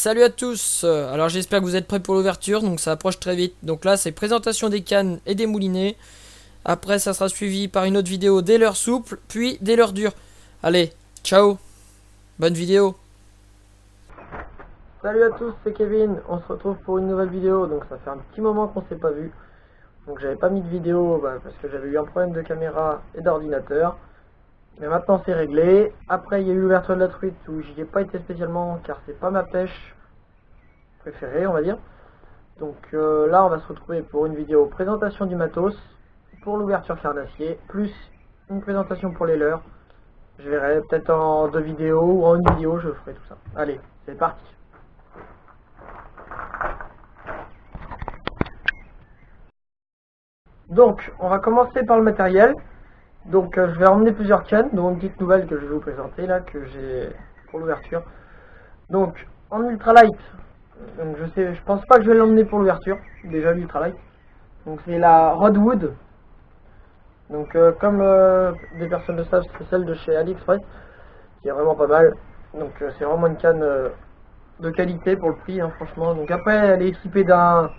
Salut à tous, alors j'espère que vous êtes prêts pour l'ouverture, donc ça approche très vite. Donc là c'est présentation des cannes et des moulinets. Après ça sera suivi par une autre vidéo des leurres souples, puis des leurres dures. Allez, ciao, bonne vidéo. Salut à tous, c'est Kevin, on se retrouve pour une nouvelle vidéo, donc ça fait un petit moment qu'on s'est pas vu. Donc j'avais pas mis de vidéo parce que j'avais eu un problème de caméra et d'ordinateur. Mais maintenant c'est réglé. Après il y a eu l'ouverture de la truite où j'y ai pas été spécialement car c'est pas ma pêche préférée on va dire. Donc là on va se retrouver pour une vidéo présentation du matos, pour l'ouverture carnassier, plus une présentation pour les leurres. Je verrai peut-être en deux vidéos ou en une vidéo je ferai tout ça. Allez, c'est parti. Donc, on va commencer par le matériel. Donc, je vais emmener plusieurs cannes, dont une petite nouvelle que je vais vous présenter là, que j'ai pour l'ouverture. Donc, en ultralight, donc je pense pas que je vais l'emmener pour l'ouverture, déjà l'ultralight. Donc, c'est la Rodwood. Donc, comme des personnes le savent, c'est celle de chez AliExpress, qui est vraiment pas mal. Donc, c'est vraiment une canne de qualité pour le prix, hein, franchement. Donc, après, elle est équipée d'un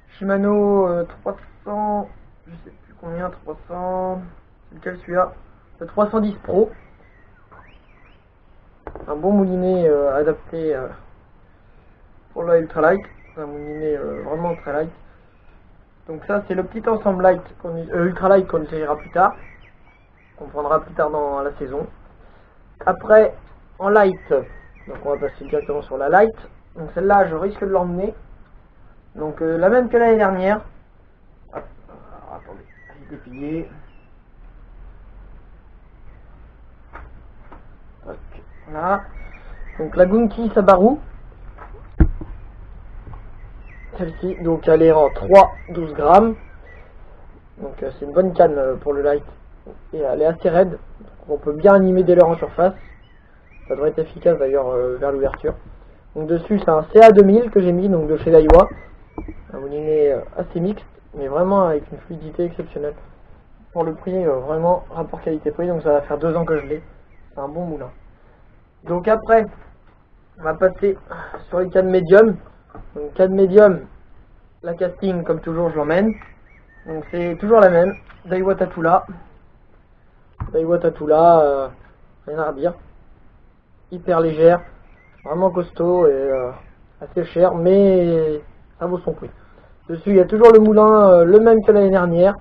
Shimano 300, je sais plus combien, 300, c'est lequel celui-là, le 310 Pro, un bon moulinet adapté pour la ultralight, un moulinet vraiment très light. Donc ça c'est le petit ensemble light ultralight qu'on utilisera plus tard, qu'on prendra plus tard dans la saison. Après en light, donc on va passer directement sur la light. Donc celle-là je risque de l'emmener, donc la même que l'année dernière. Attendez, je vais déplier. Voilà. Donc la Gunki Sabaru. Celle-ci, donc elle est en 3,12 grammes. Donc c'est une bonne canne pour le light. Et elle est assez raide. Donc, on peut bien animer des leurres en surface. Ça devrait être efficace d'ailleurs vers l'ouverture. Donc dessus c'est un CA2000 que j'ai mis, donc de chez Daiwa. Un moulinet assez mixte, mais vraiment avec une fluidité exceptionnelle. Pour le prix, vraiment rapport qualité-prix, donc ça va faire 2 ans que je l'ai. C'est un bon moulin. Donc après, on va passer sur les cannes médium. Donc canne médium, la casting comme toujours je l'emmène. Donc c'est toujours la même, Daiwa Tatula. Daiwa Tatula, rien à redire. Hyper légère, vraiment costaud et assez cher, mais ça vaut son prix. Dessus il y a toujours le moulin, le même que l'année dernière.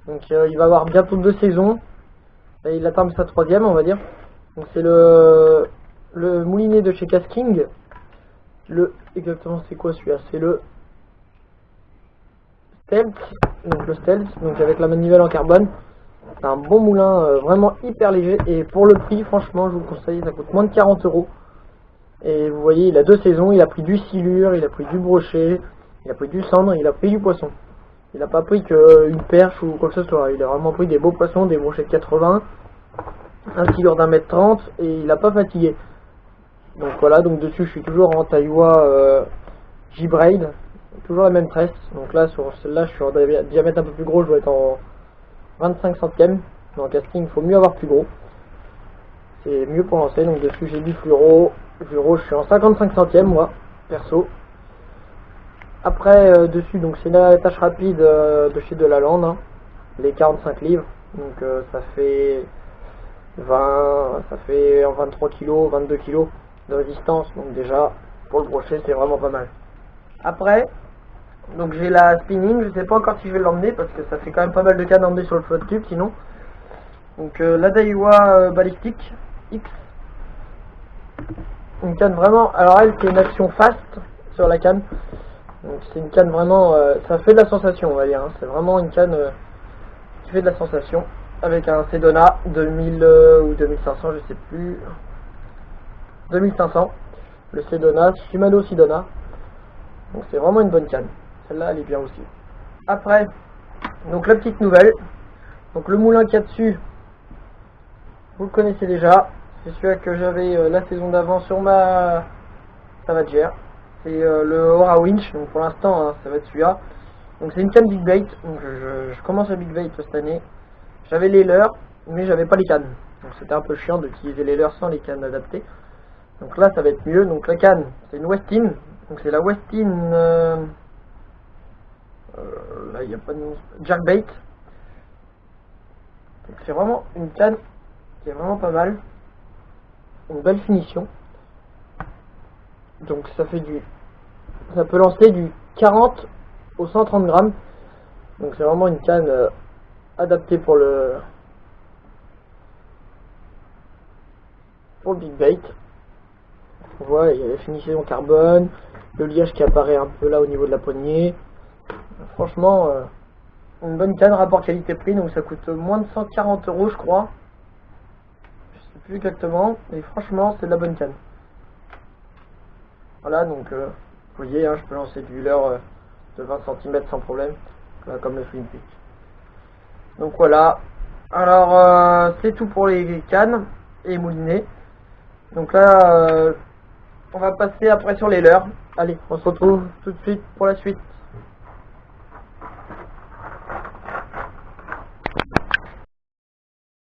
Donc il va avoir bientôt 2 saisons. Et il atteint sa 3e on va dire. Donc c'est le moulinet de chez Casking. Exactement c'est quoi celui-là? C'est le Stealth, donc le Stealth, donc avec la manivelle en carbone. C'est un bon moulin, vraiment hyper léger. Et pour le prix, franchement, je vous le conseille, ça coûte moins de 40 euros. Et vous voyez, il a 2 saisons, il a pris du silure, il a pris du brochet, il a pris du cendre, il a pris du poisson. Il n'a pas pris qu'une perche ou quoi que ce soit. Il a vraiment pris des beaux poissons, des brochets de 80, un silure d'1,30 m et il n'a pas fatigué. Donc voilà, donc dessus je suis toujours en Daiwa J-Braid, toujours la même tresse. Donc là sur celle-là je suis en diamètre un peu plus gros, je dois être en 25 centièmes. Dans le casting il faut mieux avoir plus gros. C'est mieux pour lancer, donc dessus j'ai du fluoro. Le fluoro je suis en 55 centièmes moi, perso. Après dessus donc c'est une attache rapide de chez Delalande, hein, les 45 livres. Donc ça fait 23 kg, 22 kg de résistance, donc déjà pour le brochet c'est vraiment pas mal. Après, donc j'ai la spinning, je sais pas encore si je vais l'emmener parce que ça fait quand même pas mal de cannes à emmener sur le flotte tube sinon. Donc la Daiwa Ballistic X, une canne vraiment, alors elle c'est une action fast sur la canne, donc c'est une canne vraiment, ça fait de la sensation on va dire, hein. C'est vraiment une canne qui fait de la sensation, avec un Sedona 2000 ou 2500 je sais plus, 2500, le Sedona, Shimano Sedona. Donc c'est vraiment une bonne canne. Celle-là elle est bien aussi. Après, donc la petite nouvelle. Donc le moulin qu'il y a dessus, vous le connaissez déjà. C'est celui que j'avais la saison d'avant sur ma Savagère. C'est le Ora Winch. Donc pour l'instant hein, ça va être celui-là. Donc c'est une canne Big Bait. Donc je commence à Big Bait cette année. J'avais les leurres, mais j'avais pas les cannes. Donc c'était un peu chiant d'utiliser les leurres sans les cannes adaptées. Donc là ça va être mieux. Donc la canne c'est une Westin. Donc c'est la Westin là il n'y a pas de nom. Jerkbait. C'est vraiment une canne qui est vraiment pas mal. Une belle finition. Donc ça fait ça peut lancer du 40 au 130 grammes. Donc c'est vraiment une canne adaptée pour le big bait. On voit il y a la finition en carbone, le liège qui apparaît un peu là au niveau de la poignée. Franchement une bonne canne rapport qualité-prix, donc ça coûte moins de 140 € je crois. Je sais plus exactement, mais franchement c'est de la bonne canne. Voilà, donc vous voyez, hein, je peux lancer du leurre de 20 cm sans problème, comme le Flint Peak. Donc voilà, alors c'est tout pour les cannes et moulinets. Donc là, on va passer après sur les leurres. Allez, on se retrouve tout de suite pour la suite.